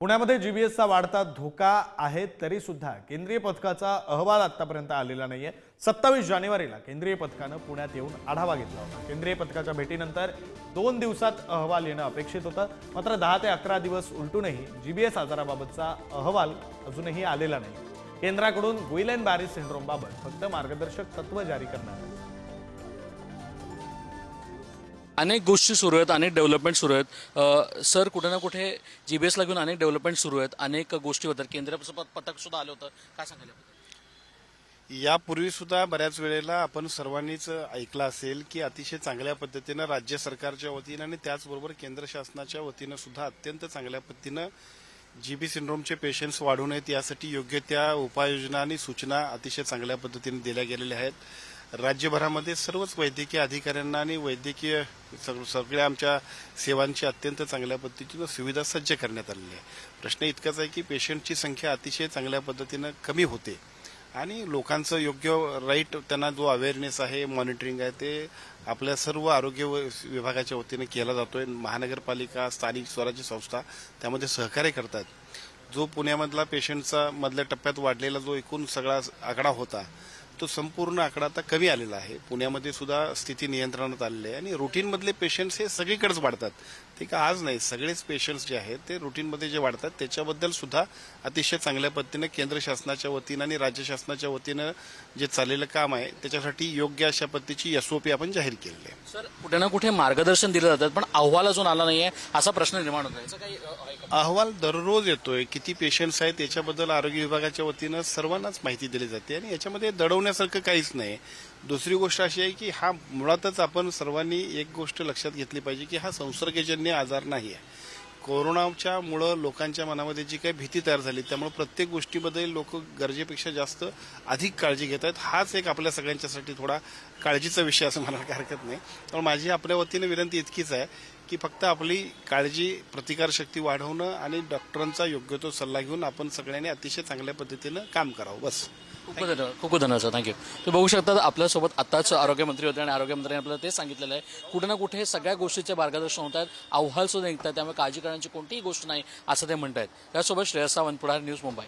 पुण्यामध्ये जीबीएसचा वाढता धोका आहे तरी सुद्धा केंद्रीय पथकाचा अहवाल आतापर्यंत आलेला नाहीये। 27 जानेवारीला केंद्रीय पथकाने पुण्यात येऊन आढावा घेतला होता। केंद्रीय पथकाच्या भेटीनंतर 2 दिवसात अहवाल येणं अपेक्षित होतं, मात्र 10 ते 11 दिवस उलटूनही जीबीएस आजाराबाबतचा अहवाल अजूनही आलेला नाही। केंद्राकडून गुइलेन बॅरी सिंड्रोमबाबत फक्त मार्गदर्शक तत्व जारी करण्यात आले। अनेक गोष्टी सुरू आहेत, अनेक डेव्हलपमेंट सुरू आहेत। सर, कुठे ना कुठे जीबीएसला घेऊन अनेक डेव्हलपमेंट सुरू आहेत, अनेक गोष्टी होतात। केंद्रीय पथक सुद्धा आलं होतं, काय सांगाल? यापूर्वी सुद्धा बऱ्याच वेळेला आपण सर्वांनीच ऐकलं असेल की अतिशय चांगल्या पद्धतीनं राज्य सरकारच्या वतीनं आणि त्याचबरोबर केंद्र शासनाच्या वतीनं सुद्धा अत्यंत चांगल्या पद्धतीनं जीबी सिंड्रोमचे पेशंट्स वाढू नयेत यासाठी योग्य त्या उपाययोजना आणि सूचना अतिशय चांगल्या पद्धतीने दिल्या गेलेल्या आहेत। राज्यभरामध्ये सर्वच वैद्यकीय अधिकाऱ्यांना आणि वैद्यकीय सगळ्या आमच्या सेवांची अत्यंत चांगल्या पद्धतीनं सुविधा सज्ज करण्यात आलेली आहे। प्रश्न इतकाच आहे की पेशंटची संख्या अतिशय चांगल्या पद्धतीनं कमी होते आणि लोकांचं योग्य राईट त्यांना जो अवेअरनेस आहे, मॉनिटरिंग आहे, ते आपल्या सर्व आरोग्य विभागाच्या वतीने केला जातोय। महानगरपालिका, स्थानिक स्वराज्य संस्था त्यामध्ये सहकार्य करतात। जो पुण्यामधला पेशंटचा मधल्या टप्प्यात वाढलेला जो एकूण सगळा आकडा होता तो संपूर्ण आकडा आता कमी आलेला आहे। पुण्यामध्ये सुद्धा स्थिती नियंत्रणात आलेली आहे आणि रुटीनमधले पेशंट्स हे सगळीकडेच वाढतात, ते का आज नाही, सगळेच पेशंट्स जे आहेत ते रुटीनमध्ये जे वाढतात त्याच्याबद्दल सुद्धा अतिशय चांगल्या पद्धतीने केंद्र शासनाच्या वतीनं आणि राज्य शासनाच्या वतीनं जे चाललेलं काम आहे त्याच्यासाठी योग्य अशा पद्धतीची एसओपी आपण जाहीर केलेली आहे। सर, कुठे ना कुठे मार्गदर्शन दिलं जातात, पण अहवाल अजून आला नाहीये असा प्रश्न निर्माण होतो। याचा काही अहवाल दररोज येतोय, किती पेशंट्स आहेत याच्याबद्दल आरोग्य विभागाच्या वतीनं सर्वांनाच माहिती दिली जाते आणि याच्यामध्ये दडवण्यासारखं काहीच नाही। दुसरी गोष्ट अशी आहे की हा मुळातच आपण सर्वांनी एक गोष्ट लक्षात घेतली पाहिजे की हा संसर्गजन्य आजार नाही आहे। कोरोनाच्या मुळे लोकांच्या मनामध्ये जी काही भीती तयार झाली त्यामुळे प्रत्येक गोष्टीबद्दल लोक गरजेपेक्षा जास्त अधिक काळजी घेत आहेत। हाच एक आपल्या सगळ्यांच्यासाठी थोडा काळजीचा विषय असं म्हणायला हरकत नाही। त्यामुळे माझी आपल्या वतीने विनंती इतकीच आहे की फक्त आपली काळजी, प्रतिकारशक्ती वाढवणं आणि डॉक्टरांचा योग्य तो सल्ला घेऊन आपण सगळ्यांनी अतिशय चांगल्या पद्धतीनं काम करावं, बस। खूप धन्यवाद सर, थँक्यू। तुम्ही बघू शकता आपल्यासोबत आताच आरोग्यमंत्री होते आणि आरोग्यमंत्र्यांनी आपल्याला ते सांगितलेलं आहे कुठे ना कुठे सगळ्या गोष्टीचे मार्गदर्शन होत आहेत, अहवाल सुद्धा निघतात, त्यामुळे काळजी करण्याची कोणतीही गोष्ट नाही असं ते म्हणत आहेत। त्यासोबत श्रेयस सावंत, पुढारी न्यूज, मुंबई।